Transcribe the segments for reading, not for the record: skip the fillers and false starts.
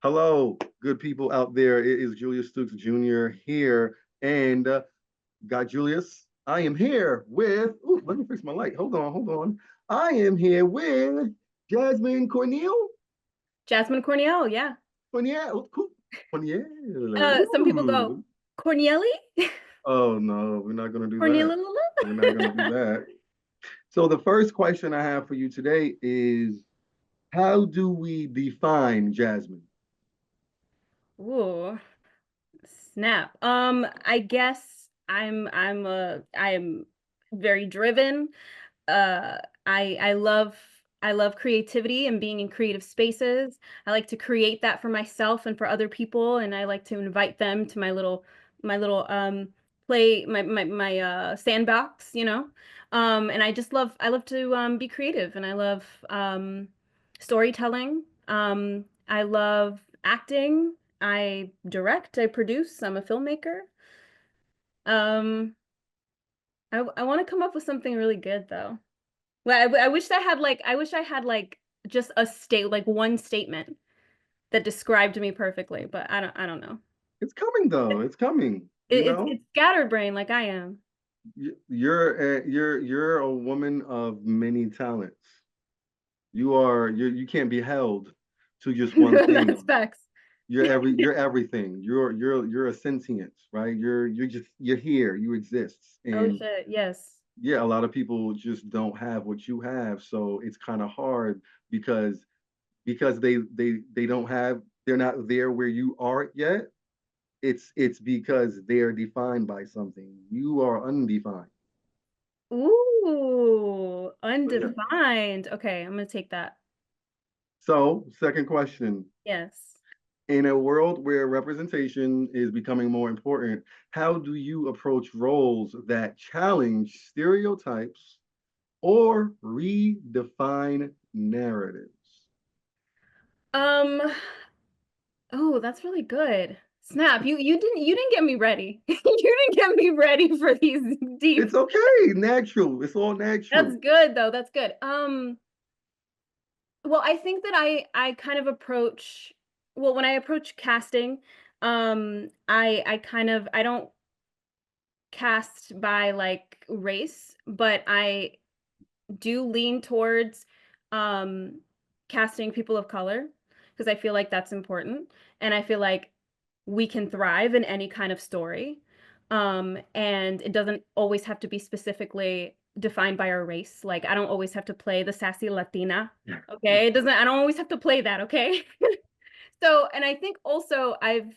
Hello, good people out there. It is Julius Stukes Jr. here, and GotJulius. I am here with. Ooh, let me fix my light. Hold on. I am here with Jazmine Cornielle. Jazmine Cornielle, yeah. Cornielle. Cornielle. Some people go Ooh. Cornielle, Oh no, we're not gonna do that. Cornelia. We're not gonna do that. So the first question I have for you today is, how do we define Jasmine? Ooh, snap. I guess I am very driven. Uh, I love creativity and being in creative spaces. I like to create that for myself and for other people, and I like to invite them to my little play my sandbox, and I love to be creative, and I love storytelling. I love acting. I direct, I produce, I'm a filmmaker. Um, I want to come up with something really good though. Well, I wish I had like just like one statement that described me perfectly, but I don't know. It's coming though. It's coming. It's scatterbrain like I am. You're a woman of many talents. You can't be held to just one That's thing. facts. You're everything. You're a sentient, right? You're here. You exist. Oh And shit, yes. yeah, a lot of people just don't have what you have. So it's kind of hard because they don't have, they're not there where you are yet. It's because they're defined by something. You are undefined. Ooh, So yeah. undefined. Okay, I'm gonna take that. So, second question. Yes. In a world where representation is becoming more important, how do you approach roles that challenge stereotypes or redefine narratives? Um, oh, that's really good. Snap, you didn't get me ready. You didn't get me ready for these deep. It's okay, natural. It's all That's natural. good though. That's good. Well, I think that I kind of approach well, when I approach casting, I don't cast by like race, but I do lean towards um casting people of color because I feel like that's important and I feel like we can thrive in any kind of story. And it doesn't always have to be specifically defined by our race. Like I don't always have to play the sassy Latina. Okay? It doesn't I don't always have to play that, okay? So, and I think also I've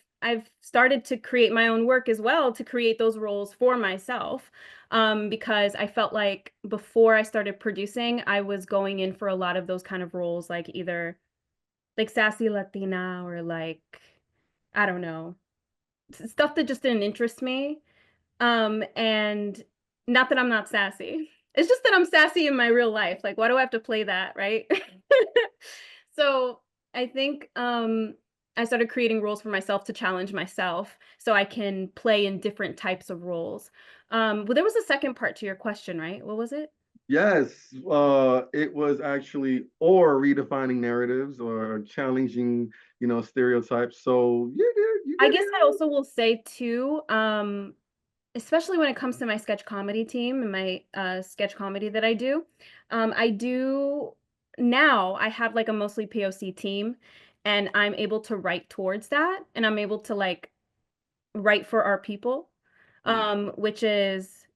started to create my own work as well to create those roles for myself. Because I felt like before I started producing, I was going in for a lot of those kind of roles, like either like sassy Latina or like I don't know, stuff that just didn't interest me. And not that I'm not sassy. It's just that I'm sassy in my real life. Like, why do I have to play that, right? So I think I started creating roles for myself to challenge myself so I can play in different types of roles. Well, there was a second part to your question, right? What was it? Yes, it was actually or redefining narratives or challenging, stereotypes. So you I did guess it. I also will say too, especially when it comes to my sketch comedy team and my sketch comedy that I do now I have like a mostly POC team and I'm able to write towards that and I'm able to like write for our people, Mm. which is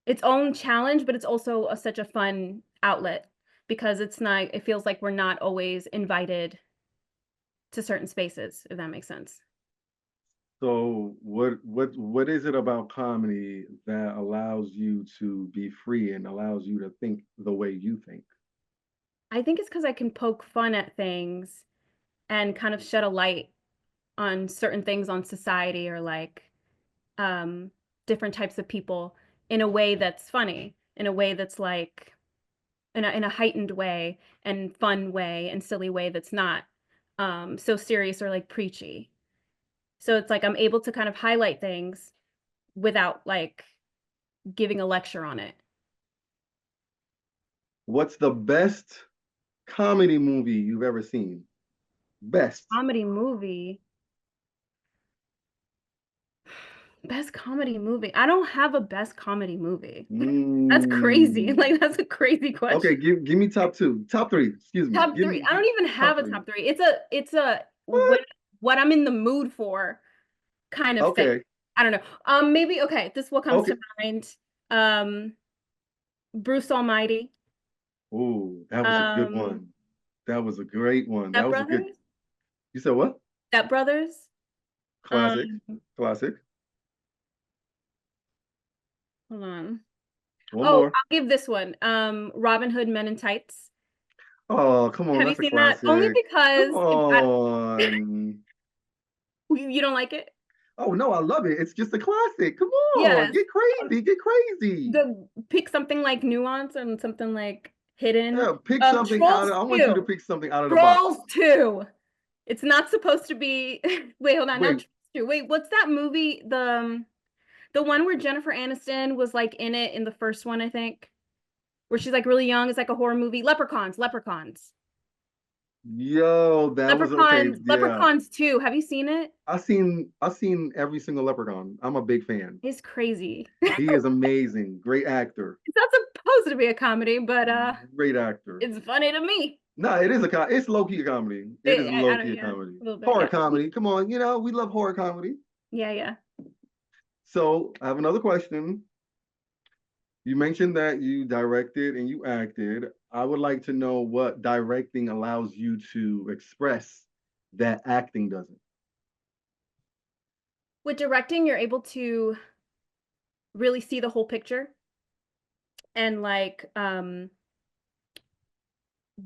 its own challenge, but it's also such a fun outlet because it feels like we're not always invited to certain spaces, if that makes sense. So what is it about comedy that allows you to be free and allows you to think the way you think? I think it's because I can poke fun at things and kind of shed a light on certain things on society or like um different types of people in a way that's funny, in a way that's like in a heightened way and fun way and silly way that's not so serious or like preachy. So it's like I'm able to kind of highlight things without like giving a lecture on it. What's the best comedy movie you've ever seen? Best. Comedy movie. Best comedy movie. I don't have a best comedy movie. That's crazy. Mm. Like that's a crazy question. Okay, give me top two, top three. Excuse me. Top three. I don't even have Top a three. top three. It's a What? what I'm in the mood for kind of thing. Okay, I don't know. Maybe okay, this is what comes okay. to mind. Um, Bruce Almighty. Ooh, that was a good Um, one. That was a great one. That Step was a good. Brothers. You said what? Step Brothers. Classic, Um, classic. hold on. One Oh, more. I'll give this one. Robin Hood Men in Tights. Oh, come on, Have you that's a seen that? Only classic. Come because on. you don't like it? Oh no, I love it. It's just a classic. Come on, Yes. get crazy, get crazy. The pick something like nuance and something like hidden. Yeah, pick something out Trolls of. I want you to 2. pick something out of the Trolls box. 2. It's not supposed to be wait, hold on, not Wait, Trolls 2. Wait, what's that movie? The one where Jennifer Aniston was like in it in the first one, I think. Where she's like really young. It's like a horror movie. Leprechauns, Leprechauns. yo, that was okay. Leprechauns, Yeah, Leprechauns 2. Have you seen it? I seen every single Leprechaun. I'm a big fan. It's crazy. He is amazing. Great actor. It's not supposed to be a comedy, but Great actor. it's funny to me. No, it is it's low key a comedy. It is I low don't, key a yeah, comedy. a little bit, Horror yeah. comedy. Come on, we love horror comedy. Yeah, yeah. So I have another question. You mentioned that you directed and you acted. I would like to know what directing allows you to express that acting doesn't. With directing, you're able to really see the whole picture and like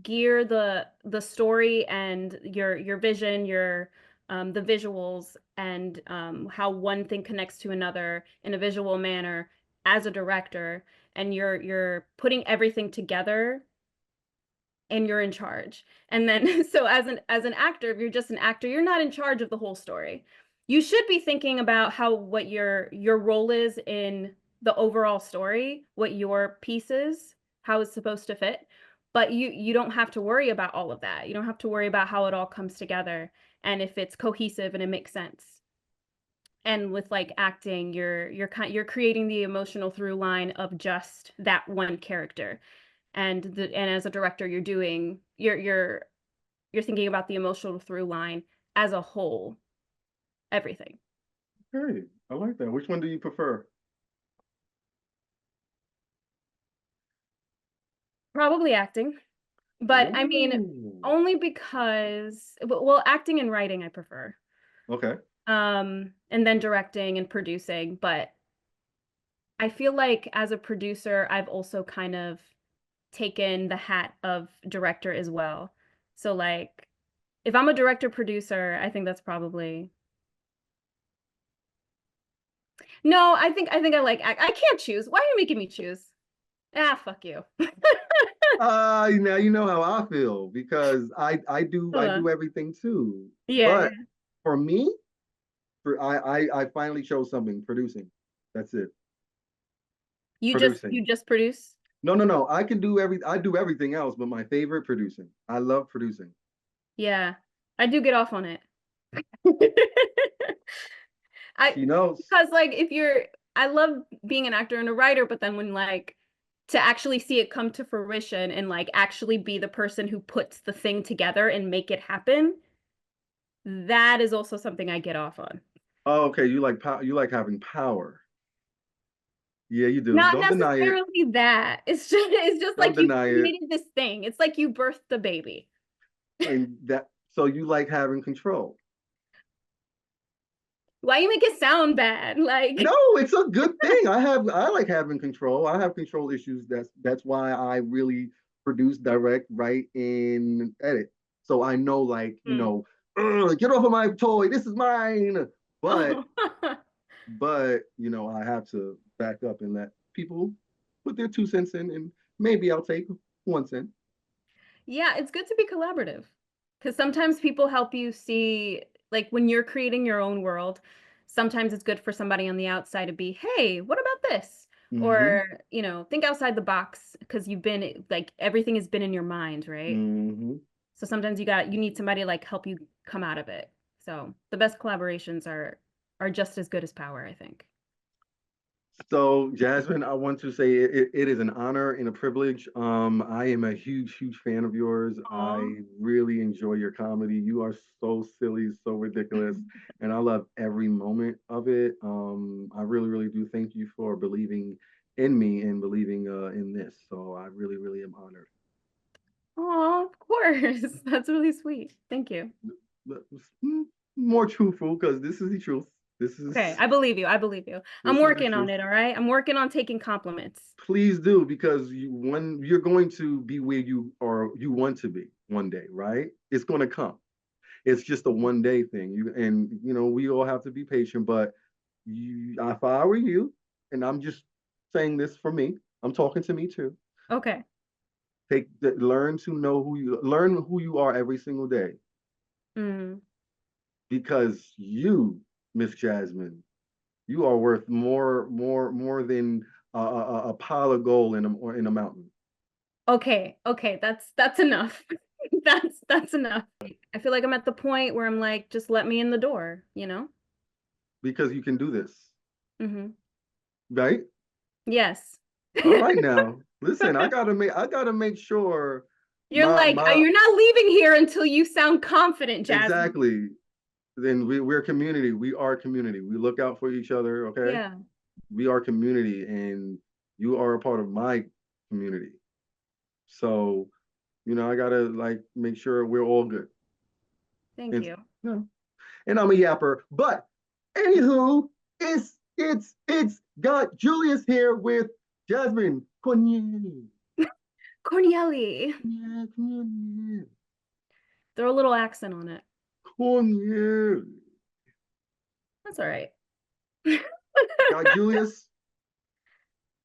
gear the story and your vision, your the visuals and how one thing connects to another in a visual manner as a director, and you're putting everything together and you're in charge. And then so as an actor, if you're just an actor, you're not in charge of the whole story. You should be thinking about how what your role is in the overall story, what your piece is, how it's supposed to fit. But you don't have to worry about all of that. You don't have to worry about how it all comes together and if it's cohesive and it makes sense. And with like acting, you're creating the emotional through line of just that one character. And as a director, you're thinking about the emotional through line as a whole, everything. Hey, I like that. Which one do you prefer? Probably acting, but I mean, Ooh. only because well, acting and writing I prefer. Okay. And then directing and producing, but I feel like as a producer, I've also kind of taken the hat of director as well. So like if I'm a director producer, I think that's probably no, I think I like I can't choose. Why are you making me choose? Ah, fuck you. Now you know how I feel because I Uh, do everything too. yeah, But yeah. for me, I finally chose something, producing. That's it. You Producing. just produce? No, no, no. I do everything else, but my favorite producing. I love producing. Yeah. I do get off on it. I She knows. because like if you're I love being an actor and a writer, but then when like to actually see it come to fruition and like actually be the person who puts the thing together and make it happen, that is also something I get off on. Oh, okay, you like having power. Yeah, you do. Not Don't deny it. necessarily that. It's just Don't like you've deny it. created this thing. It's like you birthed the baby. And that so you like having control. Why you make it sound bad? No, Like, it's a good thing. I like having control. I have control issues. That's why I really produce, direct, write, and edit. So I know like, hmm. get off of my toy. This is mine. But Oh. I have to back up and let people put their 2 cents in and maybe I'll take 1 cent. Yeah, it's good to be collaborative because sometimes people help you see, like when you're creating your own world, sometimes it's good for somebody on the outside to be, hey, what about this? Mm-hmm. Or, think outside the box because you've been like everything has been in your mind, right? Mm-hmm. So sometimes you need somebody to like help you come out of it. So the best collaborations are just as good as power, I think. So, Jazmine, I want to say it is an honor and a privilege. I am a huge, huge fan of yours. Aw. I really enjoy your comedy. You are so silly, so ridiculous, and I love every moment of it. I really, really do thank you for believing in me and believing in this. So, I really, really am honored. Aw, of course. That's really sweet. Thank you. More truthful because this is the truth. This Okay, is I believe you. I believe you. I'm this is the working on truth. it, all right? I'm working on taking compliments. Please do because when you're going to be where you want to be one day, right? It's going to come. It's just a one day thing. We all have to be patient. But if I were you, and I'm just saying this for me, I'm talking to me too. Okay. Learn who you are every single day Mm. because you, Miss Jazmine, you are worth more than a pile of gold in a mountain. Okay. Okay. That's enough. That's enough. I feel like I'm at the point where I'm like, just let me in the door, you know? Because you can do this, Mm-hmm. right? Yes. All right now. Listen, I gotta make sure You're like, my you're not leaving here until you sound confident, Jazmine. exactly. Then we're community. We are community. We look out for each other, okay? Yeah. We are community and you are a part of my community. So, I gotta like make sure we're all good. Thank And you. and I'm a yapper. But anywho, it's got Julius here with Jazmine. Cornielle. Cornielle. Yeah, Cornielle. Throw a little accent on it. Cornielle. That's all right. Got Julius.